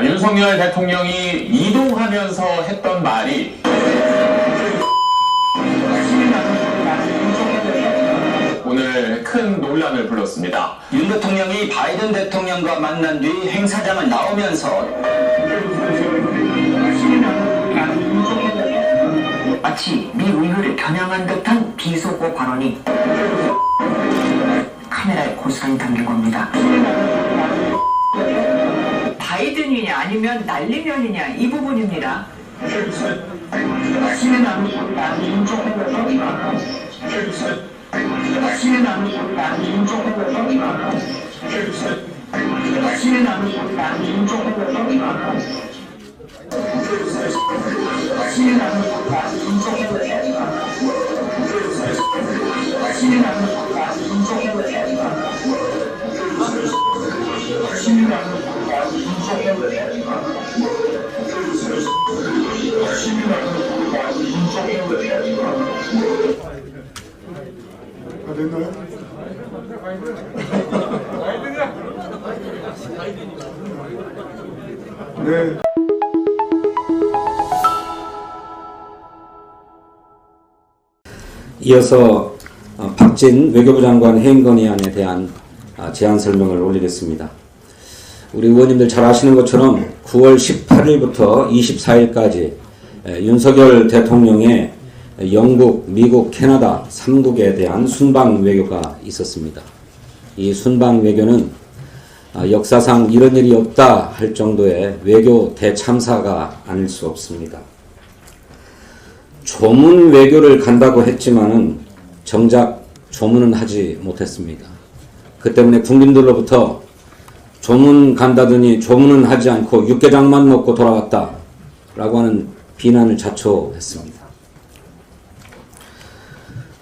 윤석열 대통령이 이동하면서 했던 말이 오늘 큰 논란을 불렀습니다. 윤 대통령이 바이든 대통령과 만난 뒤 행사장을 나오면서 마치 미 우이그를 겨냥한 듯한 비속어 발언이 카메라에 고스란히 담긴 겁니다. 바이든이냐 아니면 날리면이냐 이 부분입니다. 됐나요? 네. 이어서 박진 외교부 장관 해임 건의안에 대한 제안 설명을 올리겠습니다. 우리 의원님들 잘 아시는 것처럼 9월 18일부터 24일까지 윤석열 대통령의 영국, 미국, 캐나다 3국에 대한 순방 외교가 있었습니다. 이 순방 외교는 역사상 이런 일이 없다 할 정도의 외교 대참사가 아닐 수 없습니다. 조문 외교를 간다고 했지만은 정작 조문은 하지 못했습니다. 그 때문에 국민들로부터 조문 간다더니 조문은 하지 않고 육개장만 먹고 돌아왔다 라고 하는 비난을 자초했습니다.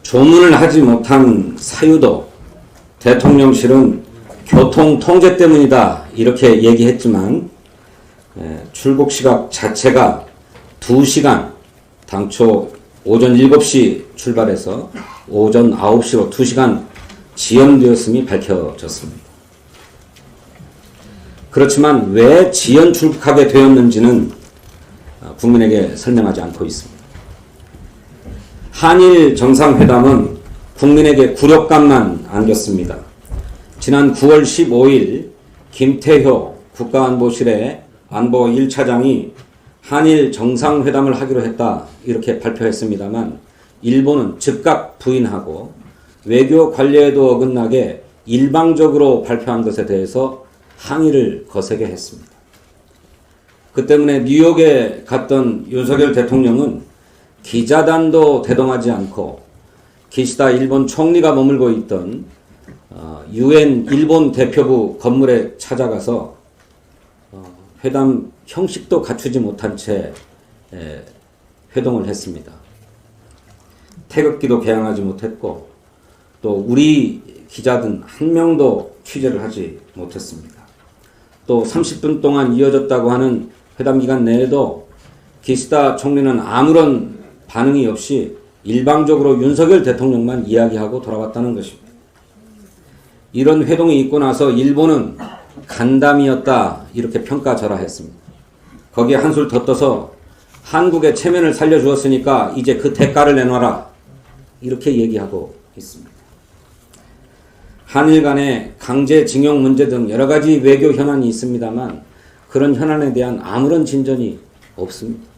조문을 하지 못한 사유도 대통령실은 교통 통제 때문이다 이렇게 얘기했지만 출국 시각 자체가 2시간 당초 오전 7시 출발해서 오전 9시로 2시간 지연되었음이 밝혀졌습니다. 그렇지만 왜 지연 출국하게 되었는지는 국민에게 설명하지 않고 있습니다. 한일 정상회담은 국민에게 굴욕감만 안겼습니다. 지난 9월 15일 김태효 국가안보실의 안보 1차장이 한일 정상회담을 하기로 했다 이렇게 발표했습니다만 일본은 즉각 부인하고 외교 관례에도 어긋나게 일방적으로 발표한 것에 대해서 항의를 거세게 했습니다. 그 때문에 뉴욕에 갔던 윤석열 대통령은 기자단도 대동하지 않고 기시다 일본 총리가 머물고 있던 UN 일본 대표부 건물에 찾아가서 회담 형식도 갖추지 못한 채 회동을 했습니다. 태극기도 개양하지 못했고 또 우리 기자든 한 명도 취재를 하지 못했습니다. 또 30분 동안 이어졌다고 하는 회담 기간 내에도 기시다 총리는 아무런 반응이 없이 일방적으로 윤석열 대통령만 이야기하고 돌아왔다는 것입니다. 이런 회동이 있고 나서 일본은 간담이었다 이렇게 평가절하했습니다. 거기에 한술 더 떠서 한국의 체면을 살려주었으니까 이제 그 대가를 내놔라 이렇게 얘기하고 있습니다. 한일 간의 강제징용 문제 등 여러 가지 외교 현안이 있습니다만 그런 현안에 대한 아무런 진전이 없습니다.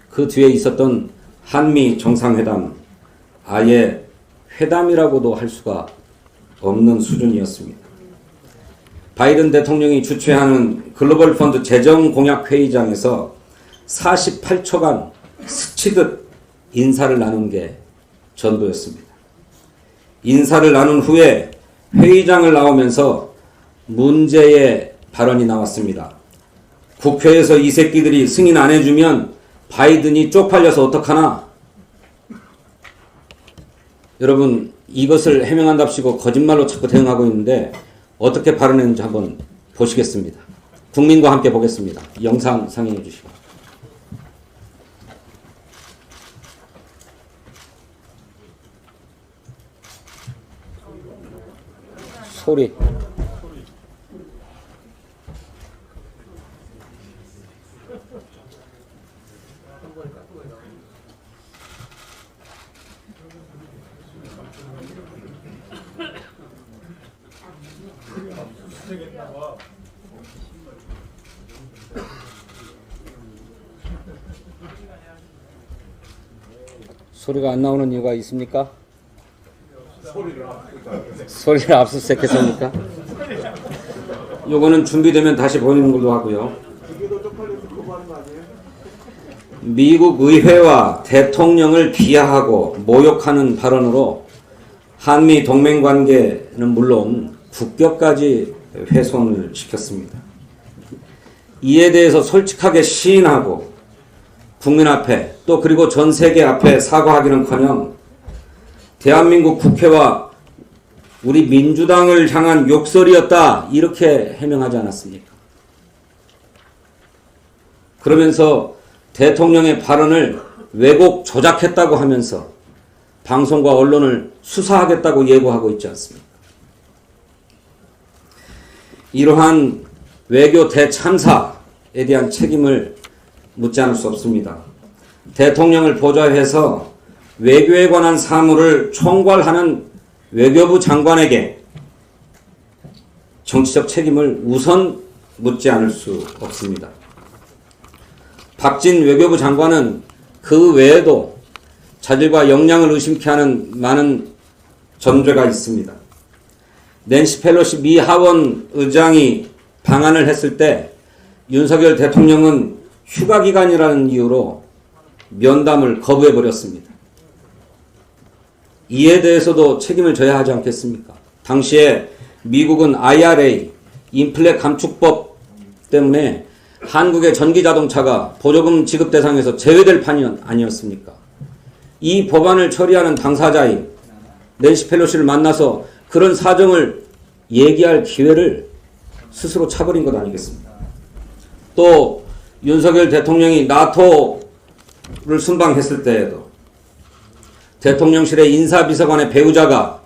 그 뒤에 있었던 한미 정상회담 아예 회담이라고도 할 수가 없는 수준이었습니다. 바이든 대통령이 주최하는 글로벌 펀드 재정 공약 회의장에서 48초간 스치듯 인사를 나눈 게 전부였습니다. 인사를 나눈 후에 회의장을 나오면서 문제의 발언이 나왔습니다. 국회에서 이 새끼들이 승인 안 해주면 바이든이 쪽팔려서 어떡하나? 여러분 이것을 해명한답시고 거짓말로 자꾸 대응하고 있는데 어떻게 발언했는지 한번 보시겠습니다. 국민과 함께 보겠습니다. 영상 상영해 주시고. 소리. 소리가 안 나오는 이유가 있습니까? 소리를 압수수색했습니까? 요거는 준비되면 다시 보이는 걸로 하고요. 미국 의회와 대통령을 비하하고 모욕하는 발언으로 한미 동맹 관계는 물론 국격까지 훼손을 시켰습니다. 이에 대해서 솔직하게 시인하고 국민 앞에 또 그리고 전 세계 앞에 사과하기는커녕 대한민국 국회와 우리 민주당을 향한 욕설이었다 이렇게 해명하지 않았습니까? 그러면서 대통령의 발언을 왜곡 조작했다고 하면서 방송과 언론을 수사하겠다고 예고하고 있지 않습니까? 이러한 외교 대참사에 대한 책임을 묻지 않을 수 없습니다. 대통령을 보좌해서 외교에 관한 사무를 총괄하는 외교부 장관에게 정치적 책임을 우선 묻지 않을 수 없습니다. 박진 외교부 장관은 그 외에도 자질과 역량을 의심케 하는 많은 전죄가 있습니다. 낸시 펠로시 미 하원 의장이 방한을 했을 때 윤석열 대통령은 휴가 기간이라는 이유로 면담을 거부해버렸습니다. 이에 대해서도 책임을 져야 하지 않겠습니까? 당시에 미국은 IRA, 인플레 감축법 때문에 한국의 전기자동차가 보조금 지급 대상에서 제외될 판이 아니었습니까? 이 법안을 처리하는 당사자인 낸시 펠로시를 만나서 그런 사정을 얘기할 기회를 스스로 차버린 것 아니겠습니까? 또 윤석열 대통령이 나토를 순방했을 때에도 대통령실의 인사비서관의 배우자가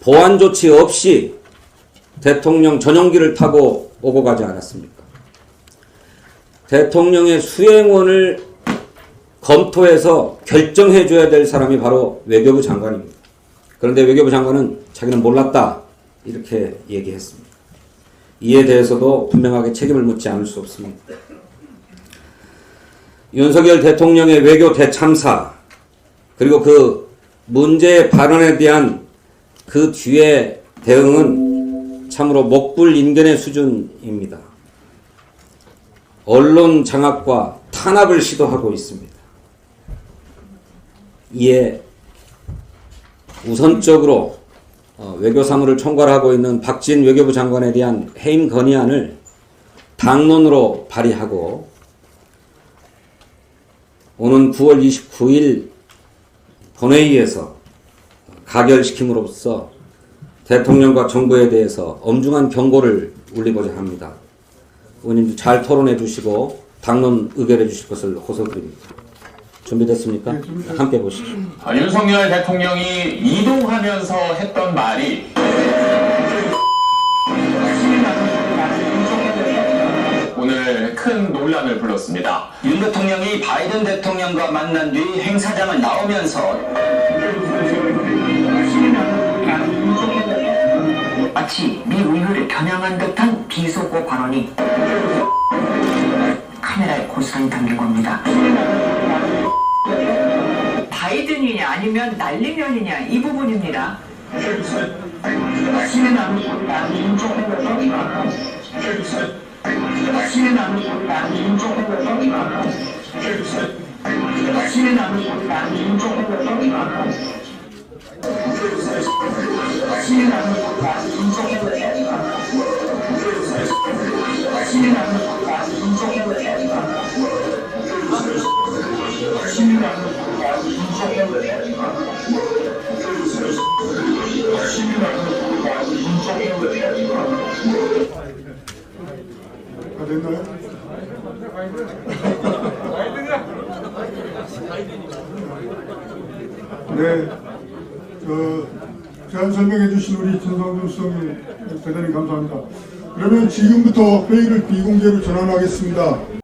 보안 조치 없이 대통령 전용기를 타고 오고 가지 않았습니까? 대통령의 수행원을 검토해서 결정해 줘야 될 사람이 바로 외교부 장관입니다. 그런데 외교부 장관은 자기는 몰랐다 이렇게 얘기했습니다. 이에 대해서도 분명하게 책임을 묻지 않을 수 없습니다. 윤석열 대통령의 외교 대참사 그리고 그 문제의 발언에 대한 그 뒤의 대응은 참으로 목불인견의 수준입니다. 언론 장악과 탄압을 시도하고 있습니다. 이에 우선적으로 외교사무를 총괄하고 있는 박진 외교부 장관에 대한 해임 건의안을 당론으로 발의하고 오는 9월 29일 본회의에서 가결시킴으로써 대통령과 정부에 대해서 엄중한 경고를 울리고자 합니다. 의원님들 잘 토론해 주시고 당론 의결해 주실 것을 호소드립니다. 준비됐습니까? 함께 보시죠. 윤석열 대통령이 이동하면서 했던 말이 오늘 큰 논란을 불렀습니다. 윤 대통령이 바이든 대통령과 만난 뒤 행사장을 나오면서 마치 미 의회를 겨냥한 듯한 비속어 발언이 카메라에 고스란히 담긴 겁니다. 바이든이냐 아니면 날리면이냐 이 부분입니다. 됐나요? 네, 제안 설명해 주신 우리 전상준 수석님 대단히 감사합니다. 그러면 지금부터 회의를 비공개로 전환하겠습니다.